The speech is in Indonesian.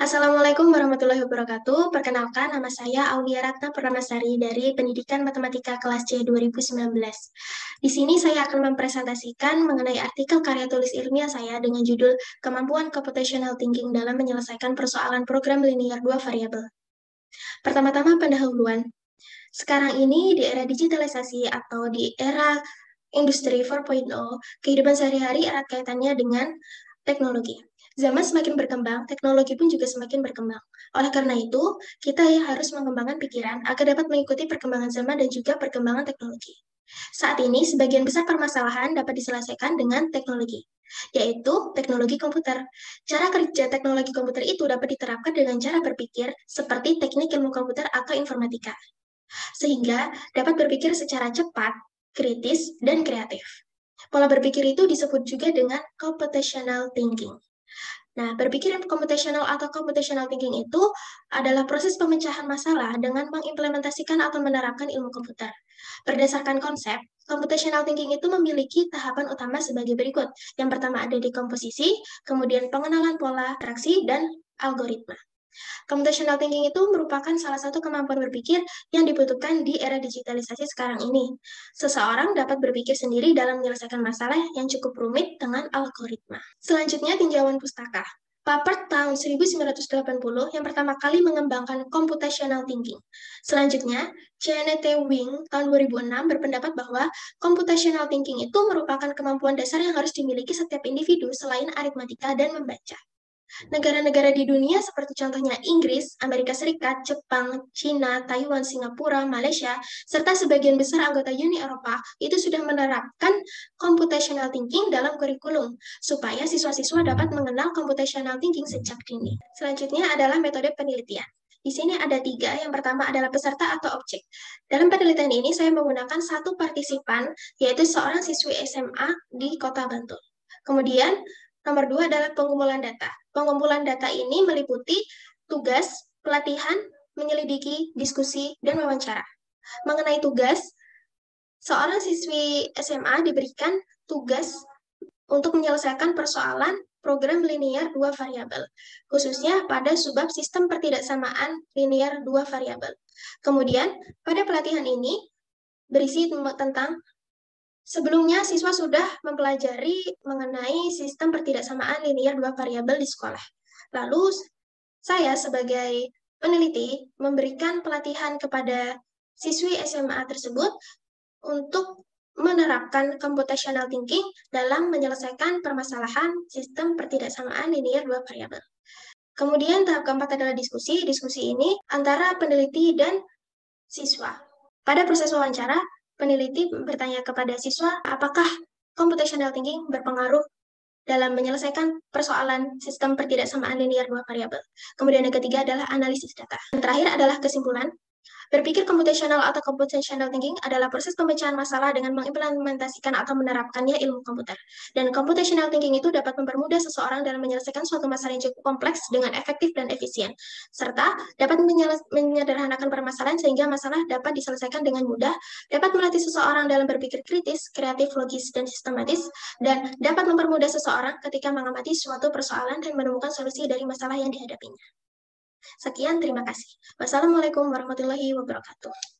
Assalamualaikum warahmatullahi wabarakatuh. Perkenalkan, nama saya Aulia Ratna Pernamasari dari Pendidikan Matematika kelas C 2019. Di sini saya akan mempresentasikan mengenai artikel karya tulis ilmiah saya dengan judul Kemampuan Computational Thinking dalam menyelesaikan persoalan program linear dua variabel. Pertama-tama pendahuluan. Sekarang ini di era digitalisasi atau di era Industri 4.0, kehidupan sehari-hari erat kaitannya dengan teknologi. Zaman semakin berkembang, teknologi pun juga semakin berkembang. Oleh karena itu, kita harus mengembangkan pikiran agar dapat mengikuti perkembangan zaman dan juga perkembangan teknologi. Saat ini, sebagian besar permasalahan dapat diselesaikan dengan teknologi, yaitu teknologi komputer. Cara kerja teknologi komputer itu dapat diterapkan dengan cara berpikir seperti teknik ilmu komputer atau informatika, sehingga dapat berpikir secara cepat, kritis, dan kreatif. Pola berpikir itu disebut juga dengan computational thinking. Nah, berpikir computational atau computational thinking itu adalah proses pemecahan masalah dengan mengimplementasikan atau menerapkan ilmu komputer. Berdasarkan konsep, computational thinking itu memiliki tahapan utama sebagai berikut. Yang pertama ada dekomposisi, kemudian pengenalan pola, interaksi, dan algoritma. Computational thinking itu merupakan salah satu kemampuan berpikir yang dibutuhkan di era digitalisasi sekarang ini. Seseorang dapat berpikir sendiri dalam menyelesaikan masalah yang cukup rumit dengan algoritma. Selanjutnya, tinjauan pustaka. Papert tahun 1980 yang pertama kali mengembangkan computational thinking. Selanjutnya, Janet Wing tahun 2006 berpendapat bahwa computational thinking itu merupakan kemampuan dasar yang harus dimiliki setiap individu selain aritmatika dan membaca. Negara-negara di dunia seperti contohnya Inggris, Amerika Serikat, Jepang, China, Taiwan, Singapura, Malaysia, serta sebagian besar anggota Uni Eropa itu sudah menerapkan computational thinking dalam kurikulum supaya siswa-siswa dapat mengenal computational thinking sejak dini. Selanjutnya adalah metode penelitian. Di sini ada 3. Yang pertama adalah peserta atau objek. Dalam penelitian ini saya menggunakan satu partisipan, yaitu seorang siswi SMA di Kota Bantul. Kemudian nomor 2 adalah pengumpulan data. Pengumpulan data ini meliputi tugas, pelatihan, menyelidiki, diskusi, dan wawancara. Mengenai tugas, seorang siswi SMA diberikan tugas untuk menyelesaikan persoalan program linear dua variabel, khususnya pada subbab sistem pertidaksamaan linear dua variabel. Kemudian, pada pelatihan ini berisi tentang sebelumnya, siswa sudah mempelajari mengenai sistem pertidaksamaan linear dua variabel di sekolah. Lalu, saya sebagai peneliti memberikan pelatihan kepada siswi SMA tersebut untuk menerapkan computational thinking dalam menyelesaikan permasalahan sistem pertidaksamaan linear dua variabel. Kemudian tahap keempat adalah diskusi. Diskusi ini antara peneliti dan siswa. Pada proses wawancara, peneliti bertanya kepada siswa apakah computational thinking berpengaruh dalam menyelesaikan persoalan sistem pertidaksamaan linear dua variabel. Kemudian yang ketiga adalah analisis data. Yang terakhir adalah kesimpulan. Berpikir computational atau computational thinking adalah proses pemecahan masalah dengan mengimplementasikan atau menerapkannya ilmu komputer. Dan computational thinking itu dapat mempermudah seseorang dalam menyelesaikan suatu masalah yang cukup kompleks dengan efektif dan efisien, serta dapat menyederhanakan permasalahan sehingga masalah dapat diselesaikan dengan mudah, dapat melatih seseorang dalam berpikir kritis, kreatif, logis, dan sistematis, dan dapat mempermudah seseorang ketika mengamati suatu persoalan dan menemukan solusi dari masalah yang dihadapinya. Sekian, terima kasih. Wassalamualaikum warahmatullahi wabarakatuh.